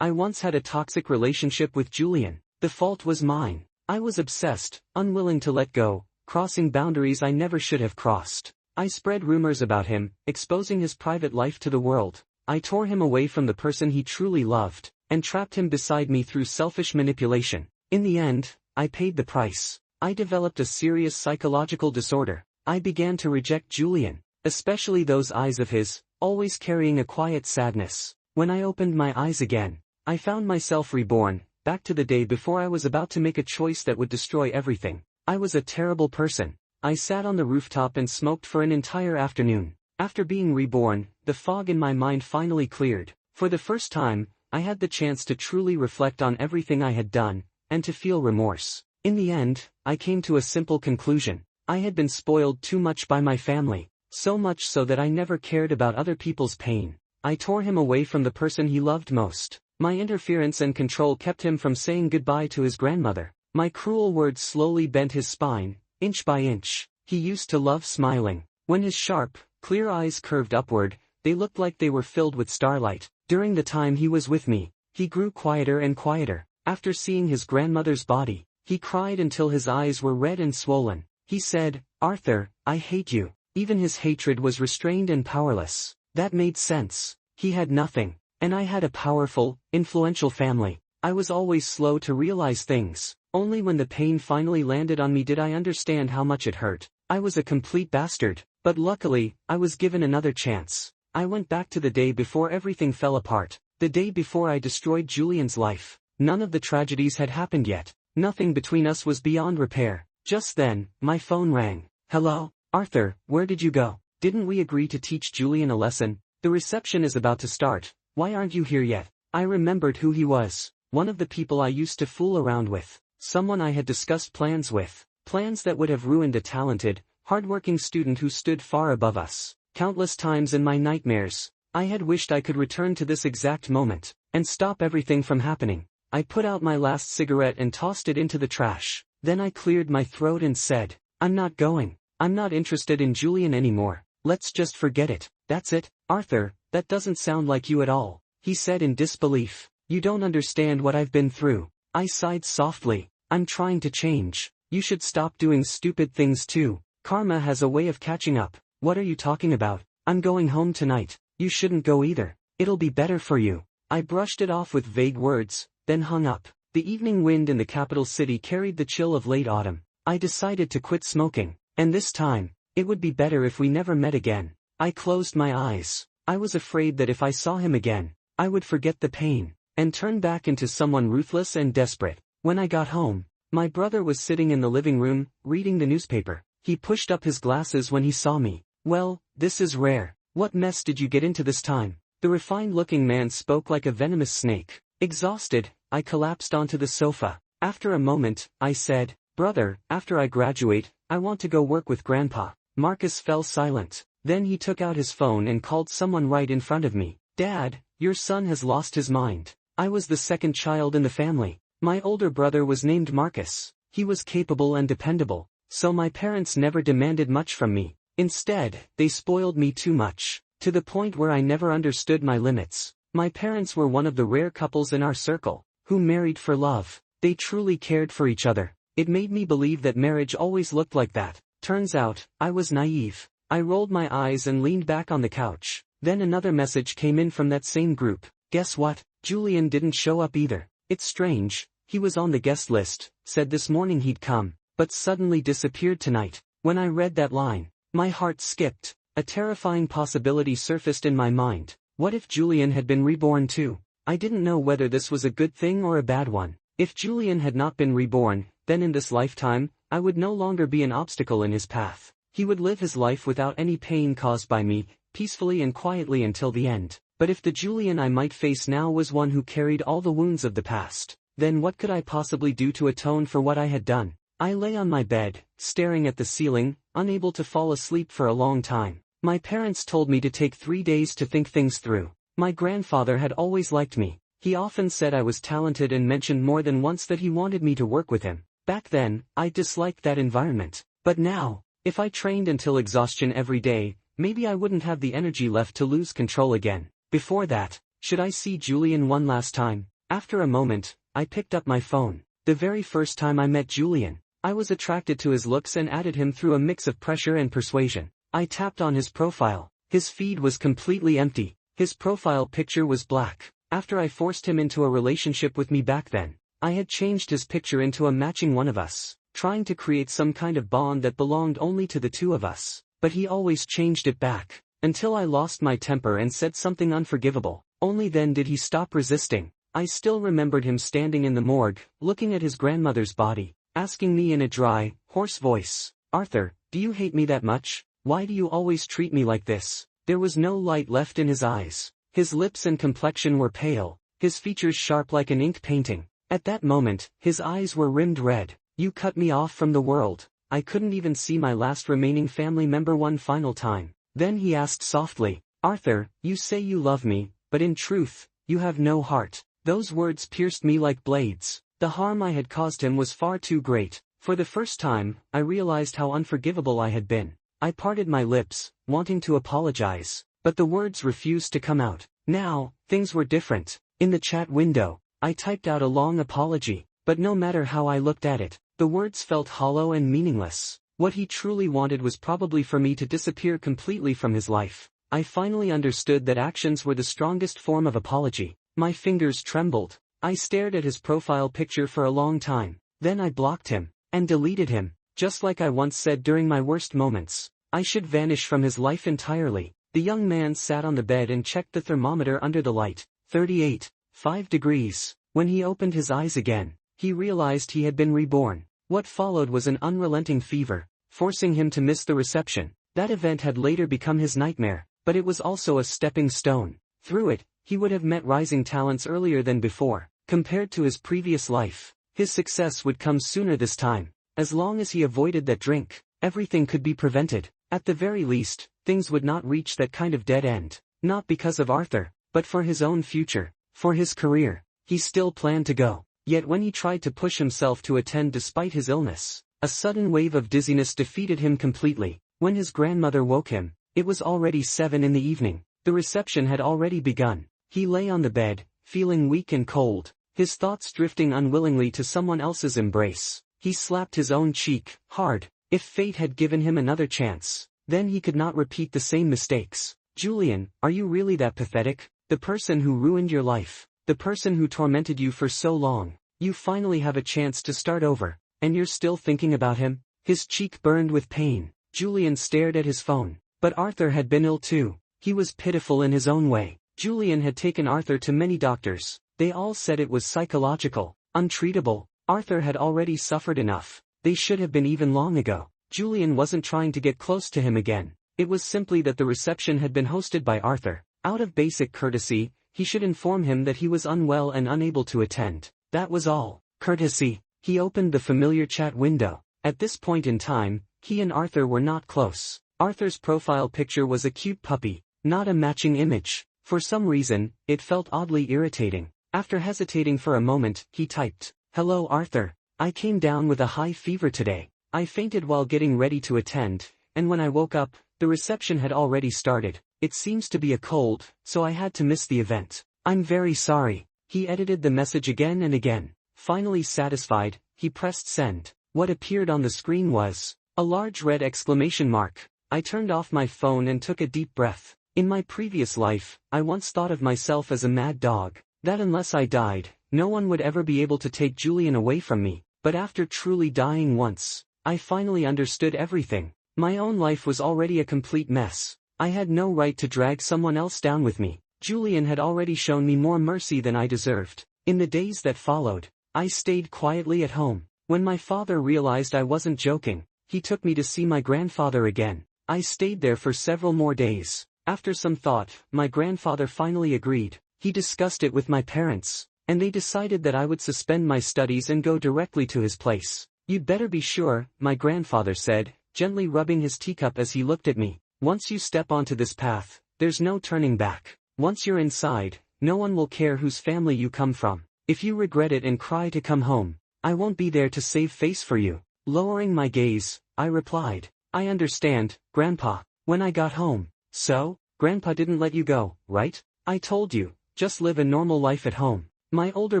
I once had a toxic relationship with Julian. The fault was mine. I was obsessed, unwilling to let go, crossing boundaries I never should have crossed. I spread rumors about him, exposing his private life to the world. I tore him away from the person he truly loved, and trapped him beside me through selfish manipulation. In the end, I paid the price. I developed a serious psychological disorder. I began to reject Julian, especially those eyes of his, always carrying a quiet sadness. When I opened my eyes again, I found myself reborn, back to the day before I was about to make a choice that would destroy everything. I was a terrible person. I sat on the rooftop and smoked for an entire afternoon. After being reborn, the fog in my mind finally cleared. For the first time, I had the chance to truly reflect on everything I had done, and to feel remorse. In the end, I came to a simple conclusion. I had been spoiled too much by my family, so much so that I never cared about other people's pain. I tore him away from the person he loved most. My interference and control kept him from saying goodbye to his grandmother. My cruel words slowly bent his spine, inch by inch. He used to love smiling. When his sharp, clear eyes curved upward, they looked like they were filled with starlight. During the time he was with me, he grew quieter and quieter. After seeing his grandmother's body, he cried until his eyes were red and swollen. He said, "Arthur, I hate you." Even his hatred was restrained and powerless. That made sense. He had nothing, and I had a powerful, influential family. I was always slow to realize things. Only when the pain finally landed on me did I understand how much it hurt. I was a complete bastard, but luckily, I was given another chance. I went back to the day before everything fell apart, the day before I destroyed Julian's life. None of the tragedies had happened yet. Nothing between us was beyond repair. Just then, my phone rang. "Hello, Arthur, where did you go? Didn't we agree to teach Julian a lesson? The reception is about to start. Why aren't you here yet?" I remembered who he was. One of the people I used to fool around with. Someone I had discussed plans with. Plans that would have ruined a talented, hardworking student who stood far above us. Countless times in my nightmares, I had wished I could return to this exact moment, and stop everything from happening. I put out my last cigarette and tossed it into the trash. Then I cleared my throat and said, "I'm not going. I'm not interested in Julian anymore. Let's just forget it." "That's it, Arthur, that doesn't sound like you at all," he said in disbelief. "You don't understand what I've been through." I sighed softly. "I'm trying to change. You should stop doing stupid things too. Karma has a way of catching up." "What are you talking about? I'm going home tonight." "You shouldn't go either. It'll be better for you." I brushed it off with vague words, then hung up. The evening wind in the capital city carried the chill of late autumn. I decided to quit smoking, and this time, it would be better if we never met again. I closed my eyes. I was afraid that if I saw him again, I would forget the pain, and turn back into someone ruthless and desperate. When I got home, my brother was sitting in the living room, reading the newspaper. He pushed up his glasses when he saw me. "Well, this is rare. What mess did you get into this time?" The refined-looking man spoke like a venomous snake. Exhausted, I collapsed onto the sofa. After a moment, I said, "Brother, after I graduate, I want to go work with Grandpa." Marcus fell silent. Then he took out his phone and called someone right in front of me. "Dad, your son has lost his mind." I was the second child in the family. My older brother was named Marcus. He was capable and dependable, so my parents never demanded much from me. Instead, they spoiled me too much, to the point where I never understood my limits. My parents were one of the rare couples in our circle, who married for love. They truly cared for each other. It made me believe that marriage always looked like that. Turns out, I was naive. I rolled my eyes and leaned back on the couch. Then another message came in from that same group. "Guess what? Julian didn't show up either. It's strange. He was on the guest list, said this morning he'd come, but suddenly disappeared tonight." When I read that line, my heart skipped. A terrifying possibility surfaced in my mind. What if Julian had been reborn too? I didn't know whether this was a good thing or a bad one. If Julian had not been reborn, then in this lifetime, I would no longer be an obstacle in his path. He would live his life without any pain caused by me, peacefully and quietly until the end. But if the Julian I might face now was one who carried all the wounds of the past, then what could I possibly do to atone for what I had done? I lay on my bed, staring at the ceiling, unable to fall asleep for a long time. My parents told me to take 3 days to think things through. My grandfather had always liked me. He often said I was talented and mentioned more than once that he wanted me to work with him. Back then, I disliked that environment. But now, if I trained until exhaustion every day, maybe I wouldn't have the energy left to lose control again. Before that, Should I see Julian one last time? After a moment, I picked up my phone. The very first time I met Julian, I was attracted to his looks and added him through a mix of pressure and persuasion. I tapped on his profile. His feed was completely empty. His profile picture was black. After I forced him into a relationship with me back then, I had changed his picture into a matching one of us, trying to create some kind of bond that belonged only to the two of us. But he always changed it back, until I lost my temper and said something unforgivable. Only then did he stop resisting. I still remembered him standing in the morgue, looking at his grandmother's body, asking me in a dry, hoarse voice, "Arthur, do you hate me that much? Why do you always treat me like this?" There was no light left in his eyes. His lips and complexion were pale, his features sharp like an ink painting. At that moment, his eyes were rimmed red. "You cut me off from the world. I couldn't even see my last remaining family member one final time." Then he asked softly, "Arthur, you say you love me, but in truth, you have no heart." Those words pierced me like blades. The harm I had caused him was far too great. For the first time, I realized how unforgivable I had been. I parted my lips, wanting to apologize, but the words refused to come out. Now, things were different. In the chat window, I typed out a long apology, but no matter how I looked at it, the words felt hollow and meaningless. What he truly wanted was probably for me to disappear completely from his life. I finally understood that actions were the strongest form of apology. My fingers trembled. I stared at his profile picture for a long time. Then I blocked him, and deleted him, just like I once said during my worst moments. I should vanish from his life entirely. The young man sat on the bed and checked the thermometer under the light. 38.5 degrees. When he opened his eyes again, he realized he had been reborn. What followed was an unrelenting fever, forcing him to miss the reception. That event had later become his nightmare, but it was also a stepping stone. Through it, he would have met rising talents earlier than before. Compared to his previous life, his success would come sooner this time. As long as he avoided that drink, everything could be prevented. At the very least, things would not reach that kind of dead end. Not because of Arthur, but for his own future, for his career. He still planned to go. Yet when he tried to push himself to attend despite his illness, a sudden wave of dizziness defeated him completely. When his grandmother woke him, it was already 7 in the evening. The reception had already begun. He lay on the bed, feeling weak and cold, his thoughts drifting unwillingly to someone else's embrace. He slapped his own cheek, hard. If fate had given him another chance, then he could not repeat the same mistakes. "Julian, are you really that pathetic? The person who ruined your life, the person who tormented you for so long, you finally have a chance to start over, and you're still thinking about him?" His cheek burned with pain. Julian stared at his phone. But Arthur had been ill too. He was pitiful in his own way. Julian had taken Arthur to many doctors. They all said it was psychological, untreatable. Arthur had already suffered enough. They should have been even long ago. Julian wasn't trying to get close to him again. It was simply that the reception had been hosted by Arthur. Out of basic courtesy, he should inform him that he was unwell and unable to attend. That was all. Courtesy. He opened the familiar chat window. At this point in time, he and Arthur were not close. Arthur's profile picture was a cute puppy, not a matching image. For some reason, it felt oddly irritating. After hesitating for a moment, he typed, "Hello Arthur. I came down with a high fever today. I fainted while getting ready to attend, and when I woke up, the reception had already started. It seems to be a cold, so I had to miss the event. I'm very sorry." He edited the message again and again. Finally satisfied, he pressed send. What appeared on the screen was a large red exclamation mark. I turned off my phone and took a deep breath. In my previous life, I once thought of myself as a mad dog, that unless I died, no one would ever be able to take Julian away from me. But after truly dying once, I finally understood everything. My own life was already a complete mess. I had no right to drag someone else down with me. Julian had already shown me more mercy than I deserved. In the days that followed, I stayed quietly at home. When my father realized I wasn't joking, he took me to see my grandfather again. I stayed there for several more days. After some thought, my grandfather finally agreed. He discussed it with my parents, and they decided that I would suspend my studies and go directly to his place. "You'd better be sure," my grandfather said, gently rubbing his teacup as he looked at me. "Once you step onto this path, there's no turning back. Once you're inside, no one will care whose family you come from. If you regret it and cry to come home, I won't be there to save face for you." Lowering my gaze, I replied, "I understand, Grandpa." When I got home, "So, Grandpa didn't let you go, right? I told you, just live a normal life at home. My older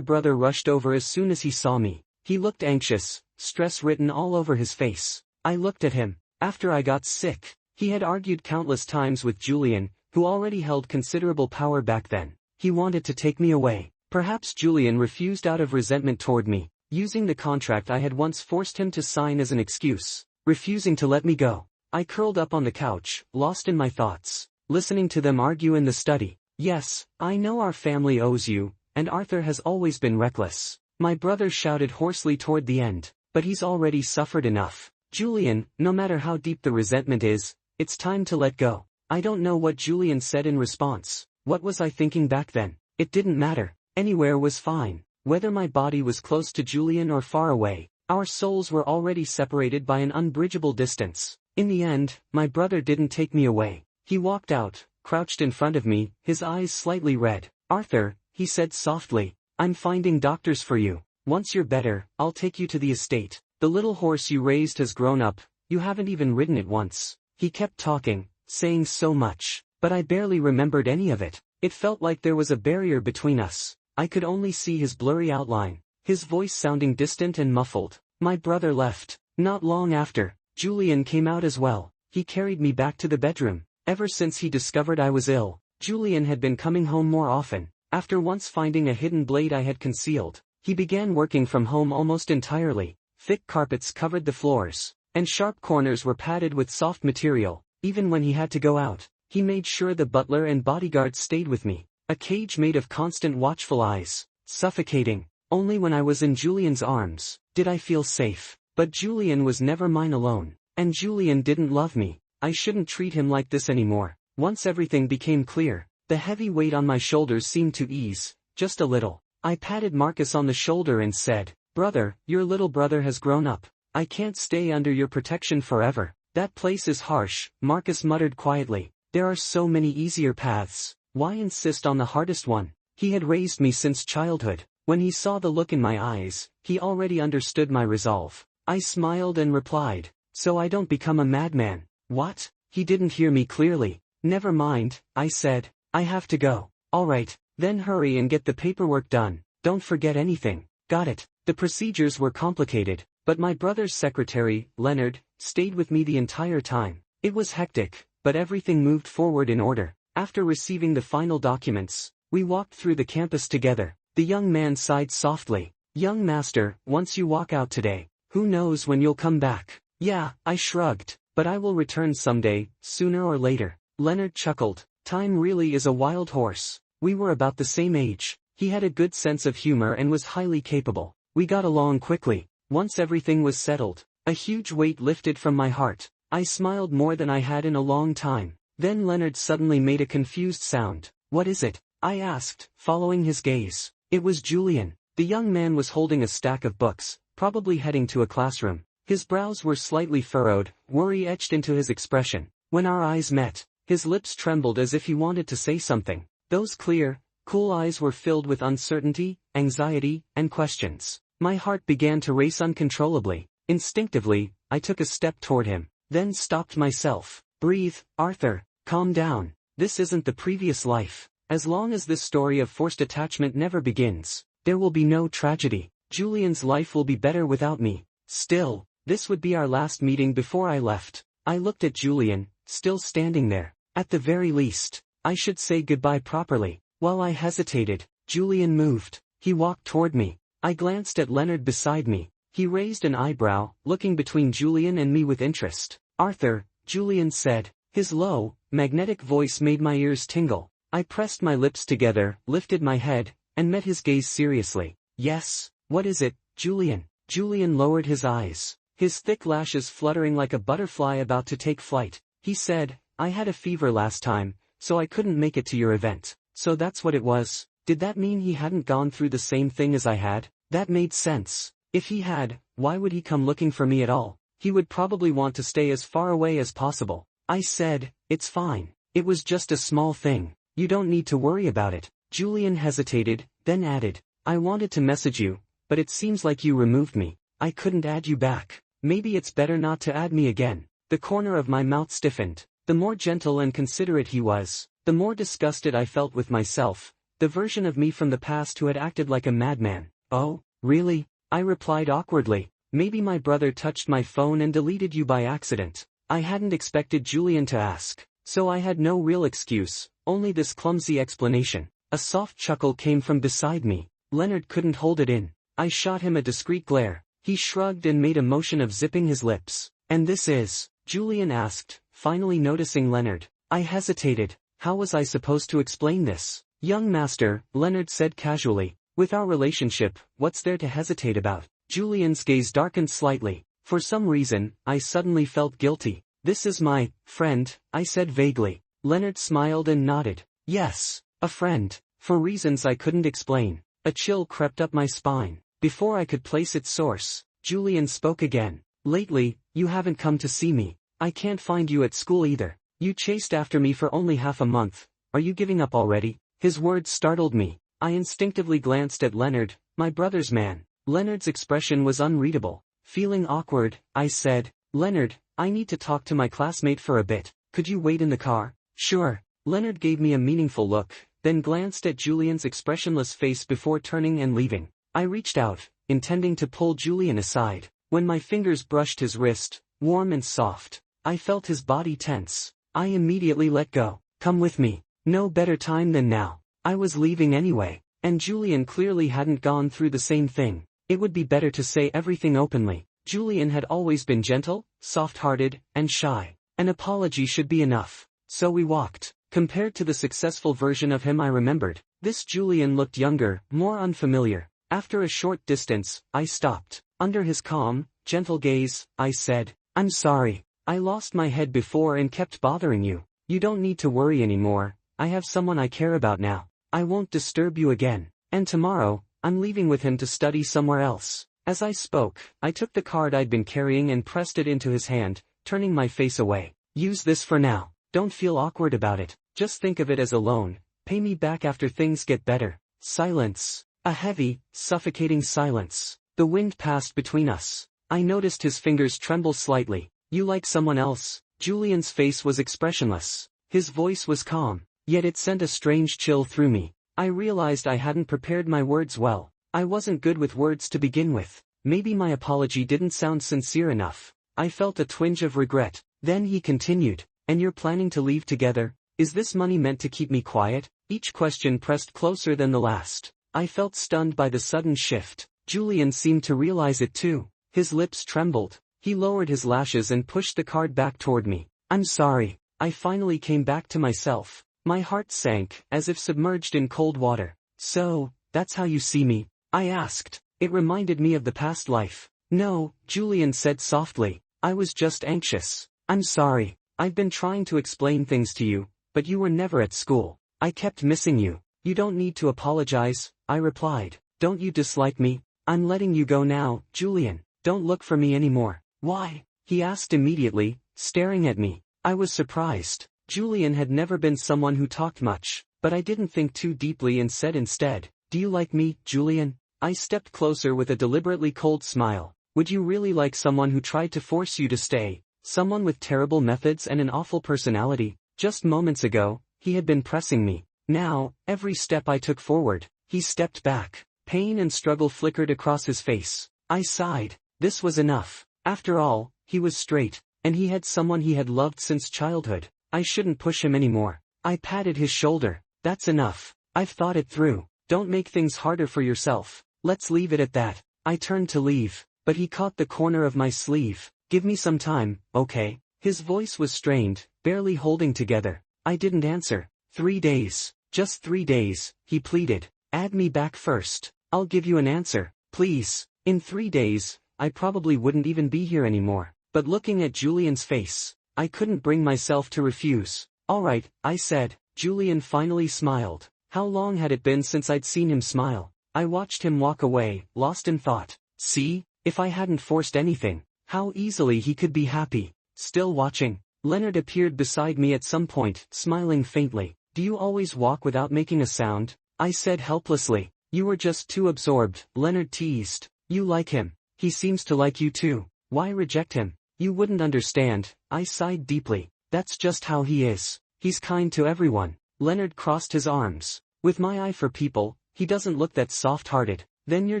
brother rushed over as soon as he saw me. He looked anxious, stress written all over his face. I looked at him. After I got sick, he had argued countless times with Julian, who already held considerable power back then. He wanted to take me away. Perhaps Julian refused out of resentment toward me, using the contract I had once forced him to sign as an excuse, refusing to let me go. I curled up on the couch, lost in my thoughts, listening to them argue in the study. Yes, I know our family owes you, and Arthur has always been reckless. My brother shouted hoarsely toward the end, but he's already suffered enough. Julian, no matter how deep the resentment is, it's time to let go. I don't know what Julian said in response. What was I thinking back then? It didn't matter. Anywhere was fine. Whether my body was close to Julian or far away, our souls were already separated by an unbridgeable distance. In the end, my brother didn't take me away. He walked out, crouched in front of me, his eyes slightly red. Arthur, he said softly, I'm finding doctors for you. Once you're better, I'll take you to the estate. The little horse you raised has grown up, you haven't even ridden it once. He kept talking, saying so much, but I barely remembered any of it. It felt like there was a barrier between us. I could only see his blurry outline, his voice sounding distant and muffled. My brother left. Not long after, Julian came out as well. He carried me back to the bedroom. Ever since he discovered I was ill, Julian had been coming home more often. After once finding a hidden blade I had concealed, he began working from home almost entirely. Thick carpets covered the floors, and sharp corners were padded with soft material. Even when he had to go out, he made sure the butler and bodyguards stayed with me. A cage made of constant watchful eyes, suffocating. Only when I was in Julian's arms did I feel safe. But Julian was never mine alone, and Julian didn't love me. I shouldn't treat him like this anymore. Once everything became clear, the heavy weight on my shoulders seemed to ease, just a little. I patted Marcus on the shoulder and said, Brother, your little brother has grown up. I can't stay under your protection forever. That place is harsh, Marcus muttered quietly. There are so many easier paths. Why insist on the hardest one? He had raised me since childhood. When he saw the look in my eyes, he already understood my resolve. I smiled and replied, so I don't become a madman. What? He didn't hear me clearly. Never mind, I said. I have to go. All right, then hurry and get the paperwork done. Don't forget anything. Got it. The procedures were complicated, but my brother's secretary, Leonard, stayed with me the entire time. It was hectic, but everything moved forward in order. After receiving the final documents, we walked through the campus together. The young man sighed softly. Young master, once you walk out today, who knows when you'll come back? Yeah, I shrugged. But I will return someday, sooner or later. Leonard chuckled. Time really is a wild horse. We were about the same age. He had a good sense of humor and was highly capable. We got along quickly. Once everything was settled, a huge weight lifted from my heart. I smiled more than I had in a long time. Then Leonard suddenly made a confused sound. What is it? I asked, following his gaze. It was Julian. The young man was holding a stack of books, probably heading to a classroom. His brows were slightly furrowed, worry etched into his expression. When our eyes met, his lips trembled as if he wanted to say something. Those clear, cool eyes were filled with uncertainty, anxiety, and questions. My heart began to race uncontrollably. Instinctively, I took a step toward him, then stopped myself. Breathe, Arthur, calm down. This isn't the previous life. As long as this story of forced attachment never begins, there will be no tragedy. Julian's life will be better without me. Still, this would be our last meeting before I left. I looked at Julian, still standing there. At the very least, I should say goodbye properly. While I hesitated, Julian moved. He walked toward me. I glanced at Leonard beside me. He raised an eyebrow, looking between Julian and me with interest. Arthur, Julian said. His low, magnetic voice made my ears tingle. I pressed my lips together, lifted my head, and met his gaze seriously. Yes, what is it, Julian? Julian lowered his eyes, his thick lashes fluttering like a butterfly about to take flight. He said, I had a fever last time, so I couldn't make it to your event. So that's what it was. Did that mean he hadn't gone through the same thing as I had? That made sense. If he had, why would he come looking for me at all? He would probably want to stay as far away as possible. I said, it's fine. It was just a small thing. You don't need to worry about it. Julian hesitated, then added, I wanted to message you, but it seems like you removed me. I couldn't add you back. Maybe it's better not to add me again. The corner of my mouth stiffened. The more gentle and considerate he was, the more disgusted I felt with myself. The version of me from the past who had acted like a madman. Oh, really? I replied awkwardly. Maybe my brother touched my phone and deleted you by accident. I hadn't expected Julian to ask, so I had no real excuse, only this clumsy explanation. A soft chuckle came from beside me. Leonard couldn't hold it in. I shot him a discreet glare. He shrugged and made a motion of zipping his lips. And this is? Julian asked, finally noticing Leonard. I hesitated. How was I supposed to explain this? Young master, Leonard said casually. With our relationship, what's there to hesitate about? Julian's gaze darkened slightly. For some reason, I suddenly felt guilty. This is my friend, I said vaguely. Leonard smiled and nodded. Yes, a friend. For reasons I couldn't explain. A chill crept up my spine. Before I could place its source, Julian spoke again. Lately, you haven't come to see me. I can't find you at school either. You chased after me for only half a month. Are you giving up already? His words startled me. I instinctively glanced at Leonard, my brother's man. Leonard's expression was unreadable. Feeling awkward, I said, Leonard, I need to talk to my classmate for a bit. Could you wait in the car? Sure. Leonard gave me a meaningful look, then glanced at Julian's expressionless face before turning and leaving. I reached out, intending to pull Julian aside. When my fingers brushed his wrist, warm and soft, I felt his body tense. I immediately let go. Come with me. No better time than now. I was leaving anyway, and Julian clearly hadn't gone through the same thing. It would be better to say everything openly. Julian had always been gentle, soft-hearted, and shy. An apology should be enough. So we walked. Compared to the successful version of him I remembered, this Julian looked younger, more unfamiliar. After a short distance, I stopped. Under his calm, gentle gaze, I said, I'm sorry. I lost my head before and kept bothering you. You don't need to worry anymore. I have someone I care about now. I won't disturb you again. And tomorrow, I'm leaving with him to study somewhere else. As I spoke, I took the card I'd been carrying and pressed it into his hand, turning my face away. Use this for now. Don't feel awkward about it. Just think of it as a loan. Pay me back after things get better. Silence. A heavy, suffocating silence. The wind passed between us. I noticed his fingers tremble slightly. You like someone else? Julian's face was expressionless. His voice was calm, yet it sent a strange chill through me. I realized I hadn't prepared my words well. I wasn't good with words to begin with. Maybe my apology didn't sound sincere enough. I felt a twinge of regret. Then he continued, and you're planning to leave together? Is this money meant to keep me quiet? Each question pressed closer than the last. I felt stunned by the sudden shift. Julian seemed to realize it too. His lips trembled. He lowered his lashes and pushed the card back toward me. I'm sorry. I finally came back to myself. My heart sank, as if submerged in cold water. So, that's how you see me? I asked. It reminded me of the past life. No, Julian said softly. I was just anxious. I'm sorry. I've been trying to explain things to you, but you were never at school. I kept missing you. You don't need to apologize, I replied. Don't you dislike me? I'm letting you go now, Julian. Don't look for me anymore. Why? He asked immediately, staring at me. I was surprised. Julian had never been someone who talked much, but I didn't think too deeply and said instead, do you like me, Julian? I stepped closer with a deliberately cold smile. Would you really like someone who tried to force you to stay? Someone with terrible methods and an awful personality? Just moments ago, he had been pressing me. Now, every step I took forward, he stepped back. Pain and struggle flickered across his face. I sighed. This was enough. After all, he was straight, and he had someone he had loved since childhood. I shouldn't push him anymore. I patted his shoulder. That's enough. I've thought it through. Don't make things harder for yourself. Let's leave it at that. I turned to leave, but he caught the corner of my sleeve. Give me some time, okay? His voice was strained, barely holding together. I didn't answer. 3 days. Just 3 days, he pleaded. Add me back first. I'll give you an answer, please. In 3 days, I probably wouldn't even be here anymore. But looking at Julian's face, I couldn't bring myself to refuse. All right, I said. Julian finally smiled. How long had it been since I'd seen him smile? I watched him walk away, lost in thought. See, if I hadn't forced anything, how easily he could be happy. Still watching, Leonard appeared beside me at some point, smiling faintly. Do you always walk without making a sound? I said helplessly. You were just too absorbed, Leonard teased. You like him. He seems to like you too. Why reject him? You wouldn't understand. I sighed deeply. That's just how he is. He's kind to everyone. Leonard crossed his arms. With my eye for people, he doesn't look that soft-hearted. Then your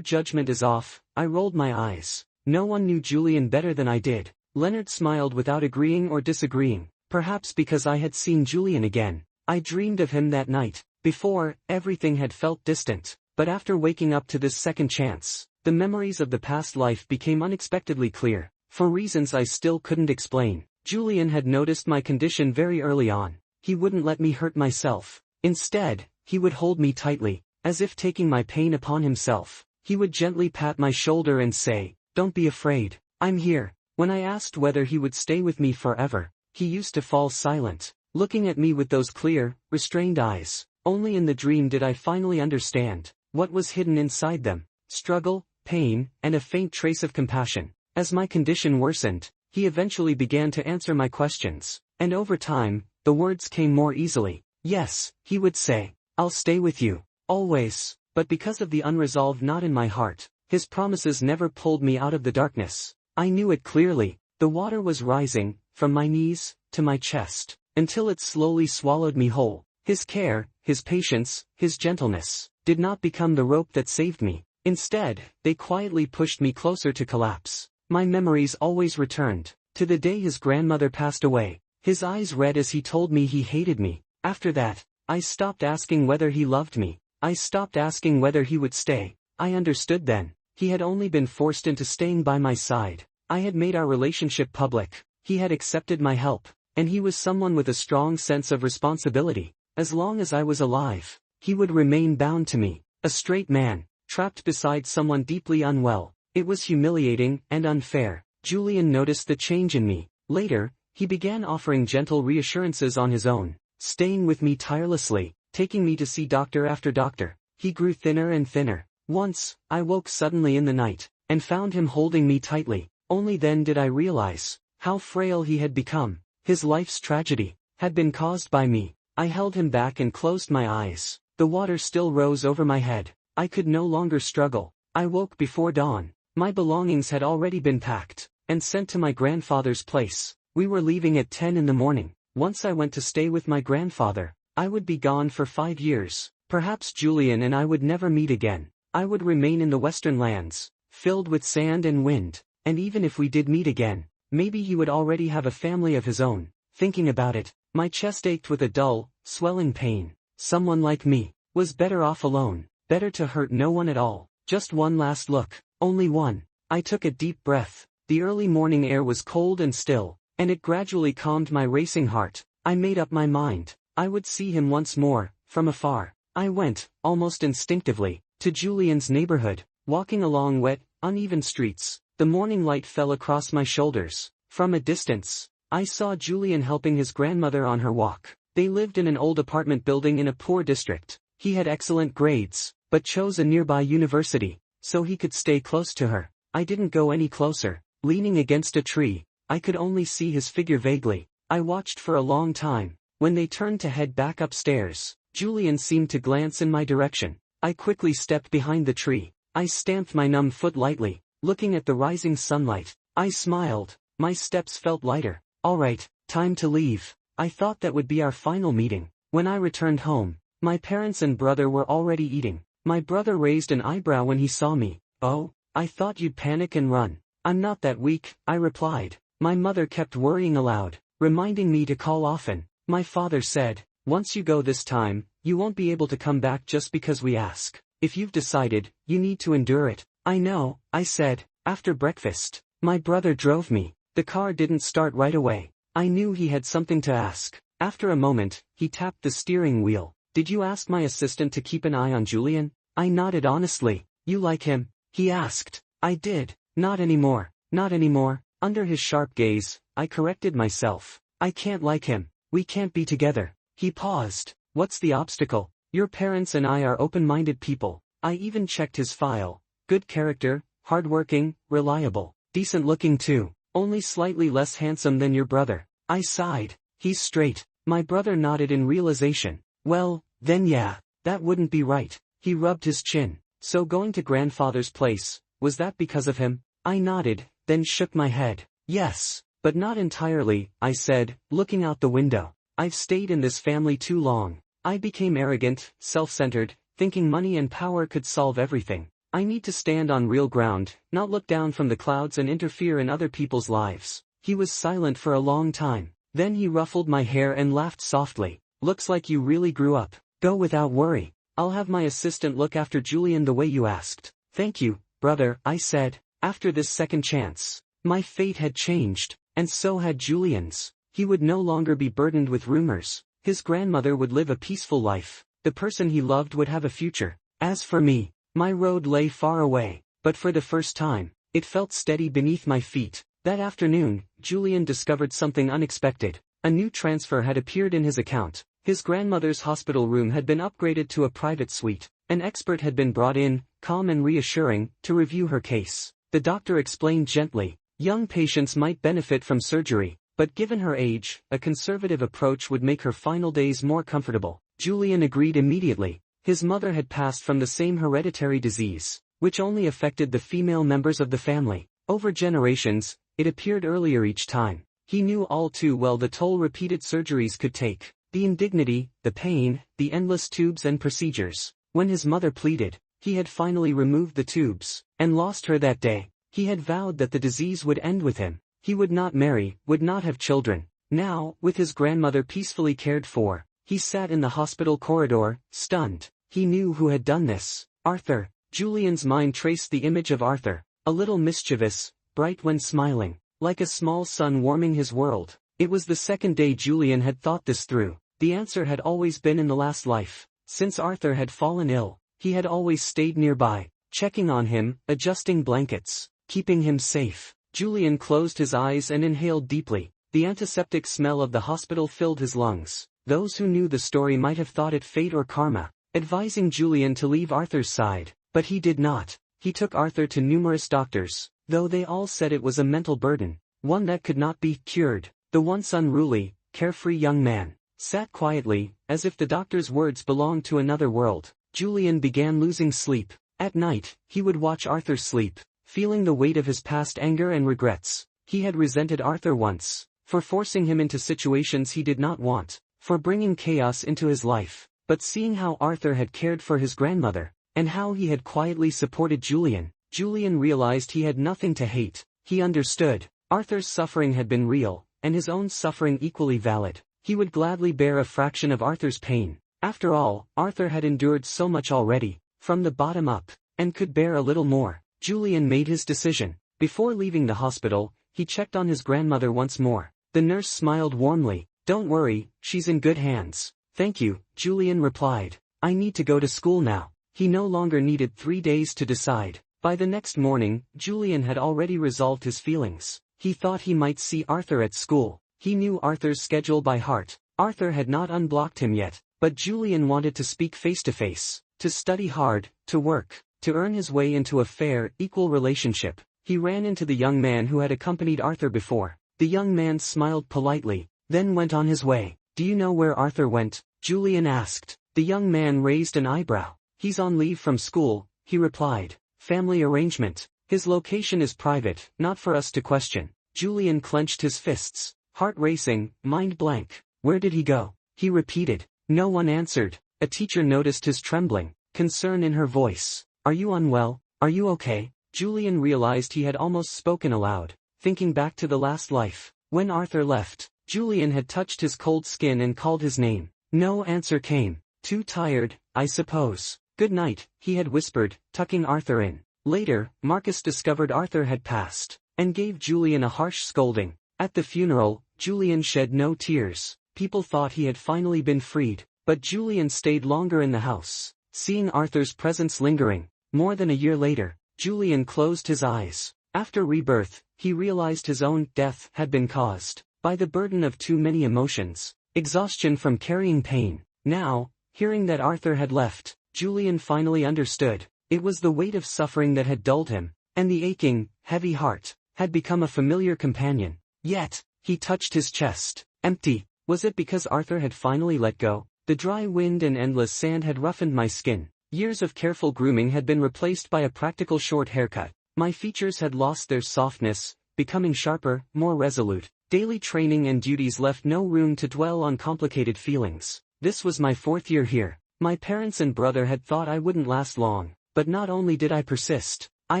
judgment is off. I rolled my eyes. No one knew Julian better than I did. Leonard smiled without agreeing or disagreeing, perhaps because I had seen Julian again. I dreamed of him that night. Before, everything had felt distant, but after waking up to this second chance, the memories of the past life became unexpectedly clear, for reasons I still couldn't explain. Julian had noticed my condition very early on. He wouldn't let me hurt myself. Instead, he would hold me tightly, as if taking my pain upon himself. He would gently pat my shoulder and say, "Don't be afraid, I'm here." When I asked whether he would stay with me forever, he used to fall silent, looking at me with those clear, restrained eyes. Only in the dream did I finally understand what was hidden inside them: struggle, pain, and a faint trace of compassion. As my condition worsened, he eventually began to answer my questions, and over time, the words came more easily. "Yes," he would say, "I'll stay with you, always." But because of the unresolved knot in my heart, his promises never pulled me out of the darkness. I knew it clearly. The water was rising, from my knees, to my chest, until it slowly swallowed me whole. His care, his patience, his gentleness, did not become the rope that saved me. Instead, they quietly pushed me closer to collapse. My memories always returned to the day his grandmother passed away. His eyes red as he told me he hated me. After that, I stopped asking whether he loved me. I stopped asking whether he would stay. I understood then. He had only been forced into staying by my side. I had made our relationship public. He had accepted my help, and he was someone with a strong sense of responsibility. As long as I was alive, he would remain bound to me. A straight man, trapped beside someone deeply unwell. It was humiliating and unfair. Julian noticed the change in me. Later, he began offering gentle reassurances on his own, staying with me tirelessly, taking me to see doctor after doctor. He grew thinner and thinner. Once, I woke suddenly in the night, and found him holding me tightly. Only then did I realize how frail he had become. His life's tragedy had been caused by me. I held him back and closed my eyes. The water still rose over my head. I could no longer struggle. I woke before dawn. My belongings had already been packed and sent to my grandfather's place. We were leaving at 10 in the morning. Once I went to stay with my grandfather, I would be gone for 5 years. Perhaps Julian and I would never meet again. I would remain in the western lands, filled with sand and wind, and even if we did meet again, maybe he would already have a family of his own. Thinking about it, my chest ached with a dull, swelling pain. Someone like me was better off alone, better to hurt no one at all. Just one last look, only one. I took a deep breath. The early morning air was cold and still, and it gradually calmed my racing heart. I made up my mind. I would see him once more, from afar. I went, almost instinctively, to Julian's neighborhood, walking along wet, uneven streets. The morning light fell across my shoulders. From a distance, I saw Julian helping his grandmother on her walk. They lived in an old apartment building in a poor district. He had excellent grades, but chose a nearby university, so he could stay close to her. I didn't go any closer. Leaning against a tree, I could only see his figure vaguely. I watched for a long time. When they turned to head back upstairs, Julian seemed to glance in my direction. I quickly stepped behind the tree. I stamped my numb foot lightly, looking at the rising sunlight. I smiled. My steps felt lighter. All right, time to leave. I thought that would be our final meeting. When I returned home, my parents and brother were already eating. My brother raised an eyebrow when he saw me. "Oh, I thought you'd panic and run." "I'm not that weak," I replied. My mother kept worrying aloud, reminding me to call often. My father said, "Once you go this time, you won't be able to come back just because we ask. If you've decided, you need to endure it." "I know," I said. After breakfast, my brother drove me. The car didn't start right away. I knew he had something to ask. After a moment, he tapped the steering wheel. "Did you ask my assistant to keep an eye on Julian?" I nodded honestly. "You like him?" he asked. I did. "Not anymore. Not anymore." Under his sharp gaze, I corrected myself. "I can't like him. We can't be together." He paused. "What's the obstacle? Your parents and I are open-minded people. I even checked his file. Good character, hardworking, reliable, decent-looking too. Only slightly less handsome than your brother." I sighed. "He's straight." My brother nodded in realization. "Well, then yeah, that wouldn't be right." He rubbed his chin. "So going to grandfather's place, was that because of him?" I nodded, then shook my head. "Yes, but not entirely," I said, looking out the window. "I've stayed in this family too long. I became arrogant, self-centered, thinking money and power could solve everything. I need to stand on real ground, not look down from the clouds and interfere in other people's lives. He was silent for a long time. Then he ruffled my hair and laughed softly. Looks like you really grew up. Go without worry. I'll have my assistant look after Julian the way you asked. Thank you, brother, I said. After this second chance, my fate had changed, and so had Julian's. He would no longer be burdened with rumors. His grandmother would live a peaceful life. The person he loved would have a future. As for me, my road lay far away, but for the first time, it felt steady beneath my feet. That afternoon, Julian discovered something unexpected. A new transfer had appeared in his account. His grandmother's hospital room had been upgraded to a private suite. An expert had been brought in, calm and reassuring, to review her case. The doctor explained gently, young patients might benefit from surgery, but given her age, a conservative approach would make her final days more comfortable. Julian agreed immediately. His mother had passed from the same hereditary disease, which only affected the female members of the family. Over generations, it appeared earlier each time. He knew all too well the toll repeated surgeries could take. The indignity, the pain, the endless tubes and procedures. When his mother pleaded, he had finally removed the tubes, and lost her that day. He had vowed that the disease would end with him. He would not marry, would not have children. Now, with his grandmother peacefully cared for, he sat in the hospital corridor, stunned. He knew who had done this. Arthur. Julian's mind traced the image of Arthur, a little mischievous, bright when smiling, like a small sun warming his world. It was the second day Julian had thought this through. The answer had always been in the last life. Since Arthur had fallen ill, he had always stayed nearby, checking on him, adjusting blankets, keeping him safe. Julian closed his eyes and inhaled deeply. The antiseptic smell of the hospital filled his lungs. Those who knew the story might have thought it fate or karma, advising Julian to leave Arthur's side, but he did not. He took Arthur to numerous doctors, though they all said it was a mental burden, one that could not be cured. The once unruly, carefree young man sat quietly, as if the doctor's words belonged to another world. Julian began losing sleep. At night, he would watch Arthur sleep, feeling the weight of his past anger and regrets. He had resented Arthur once, for forcing him into situations he did not want, for bringing chaos into his life. But seeing how Arthur had cared for his grandmother, and how he had quietly supported Julian, Julian realized he had nothing to hate. He understood. Arthur's suffering had been real, and his own suffering equally valid. He would gladly bear a fraction of Arthur's pain. After all, Arthur had endured so much already, from the bottom up, and could bear a little more. Julian made his decision. Before leaving the hospital, he checked on his grandmother once more. The nurse smiled warmly. Don't worry, she's in good hands. Thank you, Julian replied. I need to go to school now. He no longer needed 3 days to decide. By the next morning, Julian had already resolved his feelings. He thought he might see Arthur at school. He knew Arthur's schedule by heart. Arthur had not unblocked him yet, but Julian wanted to speak face-to-face, to study hard, to work, to earn his way into a fair, equal relationship. He ran into the young man who had accompanied Arthur before. The young man smiled politely, then went on his way. Do you know where Arthur went? Julian asked. The young man raised an eyebrow. He's on leave from school, he replied. Family arrangement. His location is private, not for us to question. Julian clenched his fists, heart racing, mind blank. Where did he go? He repeated. No one answered. A teacher noticed his trembling, concern in her voice. Are you unwell? Are you okay? Julian realized he had almost spoken aloud, thinking back to the last life. When Arthur left, Julian had touched his cold skin and called his name. No answer came. Too tired, I suppose. Good night, he had whispered, tucking Arthur in. Later, Marcus discovered Arthur had passed, and gave Julian a harsh scolding. At the funeral, Julian shed no tears. People thought he had finally been freed, but Julian stayed longer in the house, seeing Arthur's presence lingering. More than a year later, Julian closed his eyes. After rebirth, he realized his own death had been caused by the burden of too many emotions, exhaustion from carrying pain. Now, hearing that Arthur had left, Julian finally understood. It was the weight of suffering that had dulled him, and the aching, heavy heart had become a familiar companion. Yet, he touched his chest. Empty. Was it because Arthur had finally let go? The dry wind and endless sand had roughened my skin. Years of careful grooming had been replaced by a practical short haircut. My features had lost their softness, becoming sharper, more resolute. Daily training and duties left no room to dwell on complicated feelings. This was my 4th year here. My parents and brother had thought I wouldn't last long, but not only did I persist, I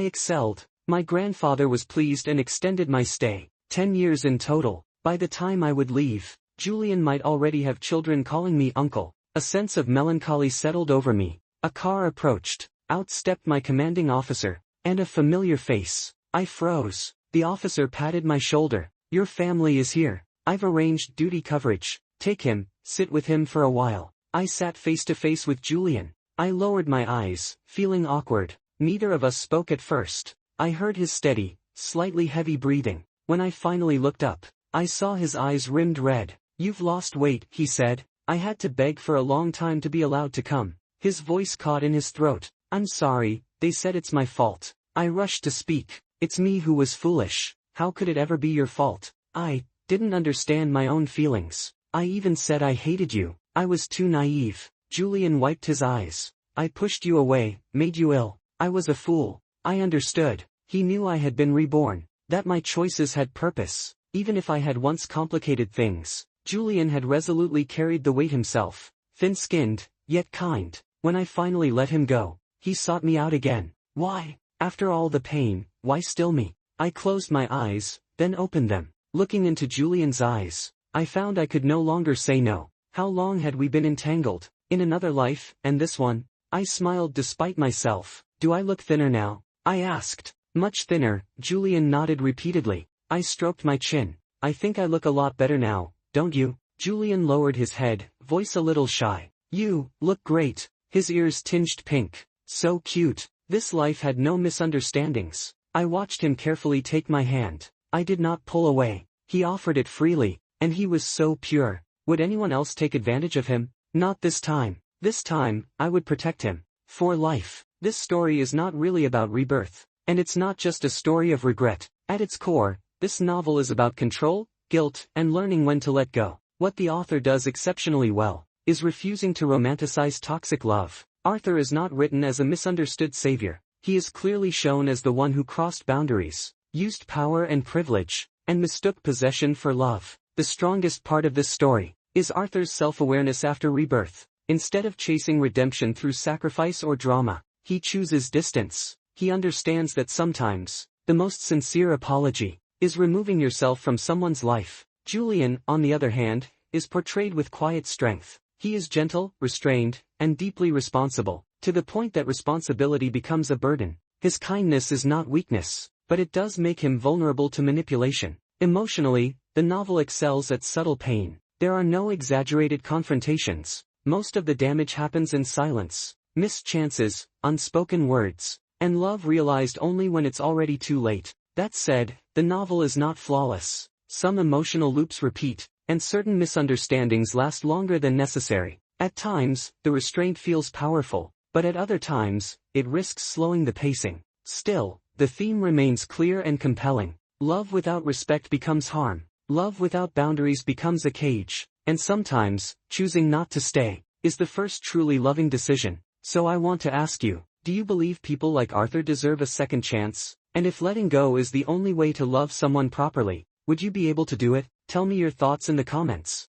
excelled. My grandfather was pleased and extended my stay, 10 years in total. By the time I would leave, Julian might already have children calling me uncle. A sense of melancholy settled over me. A car approached. Out stepped my commanding officer, and a familiar face. I froze. The officer patted my shoulder. Your family is here. I've arranged duty coverage. Take him, sit with him for a while. I sat face to face with Julian. I lowered my eyes, feeling awkward. Neither of us spoke at first. I heard his steady, slightly heavy breathing. When I finally looked up, I saw his eyes rimmed red. You've lost weight, he said. I had to beg for a long time to be allowed to come. His voice caught in his throat. I'm sorry, they said it's my fault. I rushed to speak. It's me who was foolish. How could it ever be your fault? I didn't understand my own feelings. I even said I hated you. I was too naive. Julian wiped his eyes. I pushed you away, made you ill. I was a fool. I understood. He knew I had been reborn, that my choices had purpose, even if I had once complicated things. Julian had resolutely carried the weight himself, thin-skinned, yet kind. When I finally let him go, he sought me out again. Why? After all the pain, why still me? I closed my eyes, then opened them. Looking into Julian's eyes, I found I could no longer say no. How long had we been entangled? In another life, and this one? I smiled despite myself. Do I look thinner now? I asked. Much thinner, Julian nodded repeatedly. I stroked my chin. I think I look a lot better now, don't you? Julian lowered his head, voice a little shy. You look great. His ears tinged pink. So cute. This life had no misunderstandings. I watched him carefully take my hand. I did not pull away. He offered it freely, and he was so pure. Would anyone else take advantage of him? Not this time. This time, I would protect him. For life. This story is not really about rebirth. And it's not just a story of regret. At its core, this novel is about control, guilt, and learning when to let go. What the author does exceptionally well is refusing to romanticize toxic love. Arthur is not written as a misunderstood savior. He is clearly shown as the one who crossed boundaries, used power and privilege, and mistook possession for love. The strongest part of this story is Arthur's self-awareness after rebirth. Instead of chasing redemption through sacrifice or drama, he chooses distance. He understands that sometimes, the most sincere apology is removing yourself from someone's life. Julian, on the other hand, is portrayed with quiet strength. He is gentle, restrained, and deeply responsible, to the point that responsibility becomes a burden. His kindness is not weakness, but it does make him vulnerable to manipulation. Emotionally, the novel excels at subtle pain. There are no exaggerated confrontations. Most of the damage happens in silence, missed chances, unspoken words, and love realized only when it's already too late. That said, the novel is not flawless. Some emotional loops repeat, and certain misunderstandings last longer than necessary. At times, the restraint feels powerful, but at other times, it risks slowing the pacing. Still, the theme remains clear and compelling. Love without respect becomes harm. Love without boundaries becomes a cage. And sometimes, choosing not to stay is the first truly loving decision. So I want to ask you, do you believe people like Arthur deserve a second chance? And if letting go is the only way to love someone properly, would you be able to do it? Tell me your thoughts in the comments.